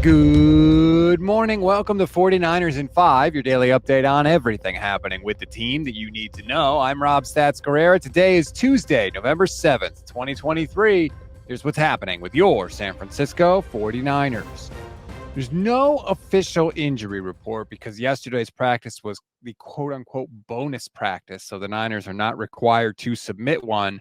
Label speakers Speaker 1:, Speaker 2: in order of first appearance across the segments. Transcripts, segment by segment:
Speaker 1: Good morning. Welcome to 49ers in 5, your daily update on everything happening with the team that you need to know. I'm Rob Stats Guerrera. Today is Tuesday, November 7th, 2023. Here's what's happening with your San Francisco 49ers. There's no official injury report because yesterday's practice was the quote-unquote bonus practice, so the Niners are not required to submit one.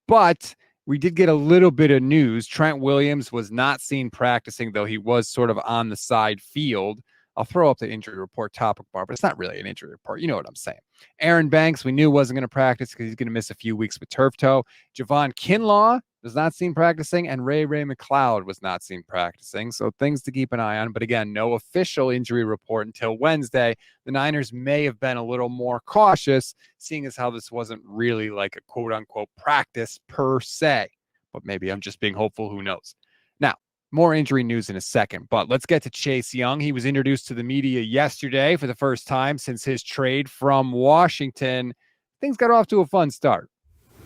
Speaker 1: But we did get a little bit of news. Trent Williams was not seen practicing, though he was sort of on the side field. I'll throw up the injury report topic bar, but it's not really an injury report. You know what I'm saying. Aaron Banks, we knew wasn't going to practice because he's going to miss a few weeks with turf toe. Javon Kinlaw was not seen practicing, and Ray McLeod was not seen practicing. So things to keep an eye on. But again, no official injury report until Wednesday. The Niners may have been a little more cautious, seeing as how this wasn't really like a quote-unquote practice per se. But maybe I'm just being hopeful. Who knows? Now, more injury news in a second, but let's get to Chase Young. He was introduced to the media yesterday for the first time since his trade from Washington. Things got off to a fun start.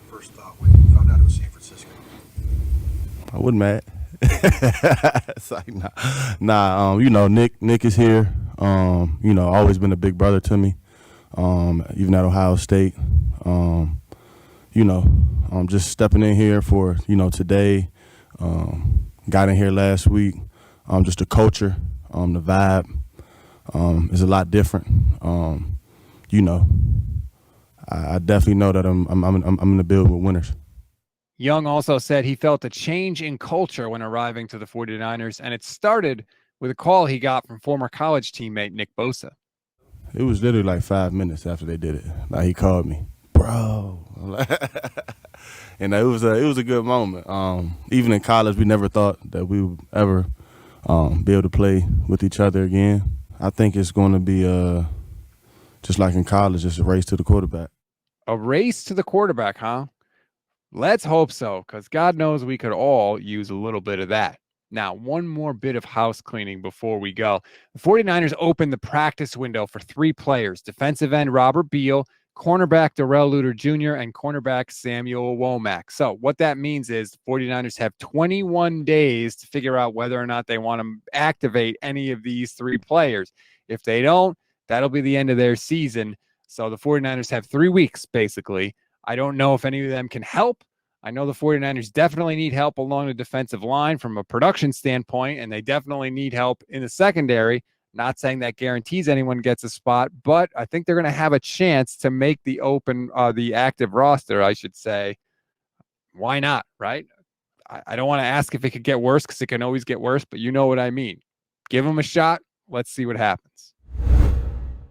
Speaker 2: First thought when you found out it was San Francisco?
Speaker 3: I wasn't mad. It's like, Nick is here. Always been a big brother to me, even at Ohio State. Just stepping in here for, today. Got in here last week. Just the culture, the vibe is a lot different. I definitely know that I'm in the build with winners.
Speaker 1: Young also said he felt a change in culture when arriving to the 49ers, and it started with a call he got from former college teammate Nick Bosa.
Speaker 3: It was literally like 5 minutes after they did it. Like, he called me, bro. And it was a good moment. Even in college, we never thought that we would ever be able to play with each other again. I think it's going to be just like in college, just a race to the quarterback.
Speaker 1: A race to the quarterback, huh? Let's hope so, because God knows we could all use a little bit of that. Now, one more bit of house cleaning before we go. The 49ers opened the practice window for 3 players: defensive end Robert Beal, cornerback Darrell Luter Jr., and cornerback Samuel Womack. So what that means is the 49ers have 21 days to figure out whether or not they want to activate any of these 3 players. If they don't, that'll be the end of their season. So the 49ers have 3 weeks, basically. I don't know if any of them can help. I know the 49ers definitely need help along the defensive line from a production standpoint, and they definitely need help in the secondary. Not saying that guarantees anyone gets a spot, but I think they're going to have a chance to make the active roster, I should say. Why not, right? I don't want to ask if it could get worse, because it can always get worse, but you know what I mean. Give them a shot. Let's see what happens.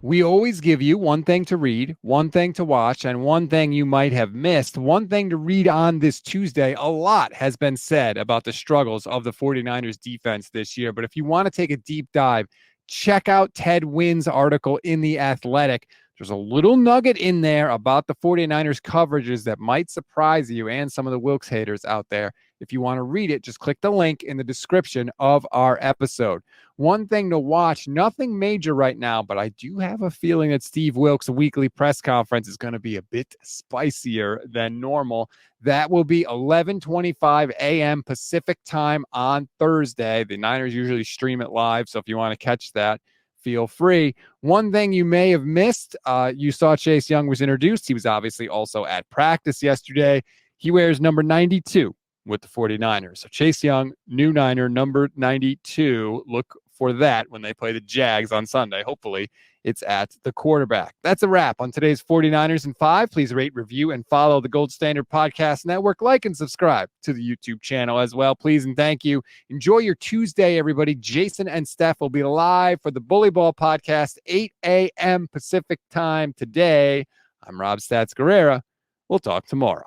Speaker 1: We always give you one thing to read, one thing to watch, and one thing you might have missed. One thing to read on this Tuesday. A lot has been said about the struggles of the 49ers defense this year, but if you want to take a deep dive, check out Ted Wynn's article in The Athletic. There's a little nugget in there about the 49ers coverages that might surprise you and some of the Wilkes haters out there. If you want to read it, just click the link in the description of our episode. One thing to watch, nothing major right now, but I do have a feeling that Steve Wilkes' weekly press conference is going to be a bit spicier than normal. That will be 11:25 a.m. Pacific time on Thursday. The Niners usually stream it live, so if you want to catch that, feel free. One thing you may have missed, you saw Chase Young was introduced. He was obviously also at practice yesterday. He wears number 92 with the 49ers. So Chase Young, new Niner, number 92. Look for that when they play the Jags on Sunday. Hopefully it's at the quarterback. That's a wrap on today's 49ers in 5. Please rate, review, and follow the Gold Standard Podcast Network. Like and subscribe to the YouTube channel as well, please, and thank you. Enjoy your Tuesday, everybody. Jason and Steph will be live for the Bully Ball Podcast, 8 a.m. Pacific time today. I'm Rob Stats Guerrera. We'll talk tomorrow.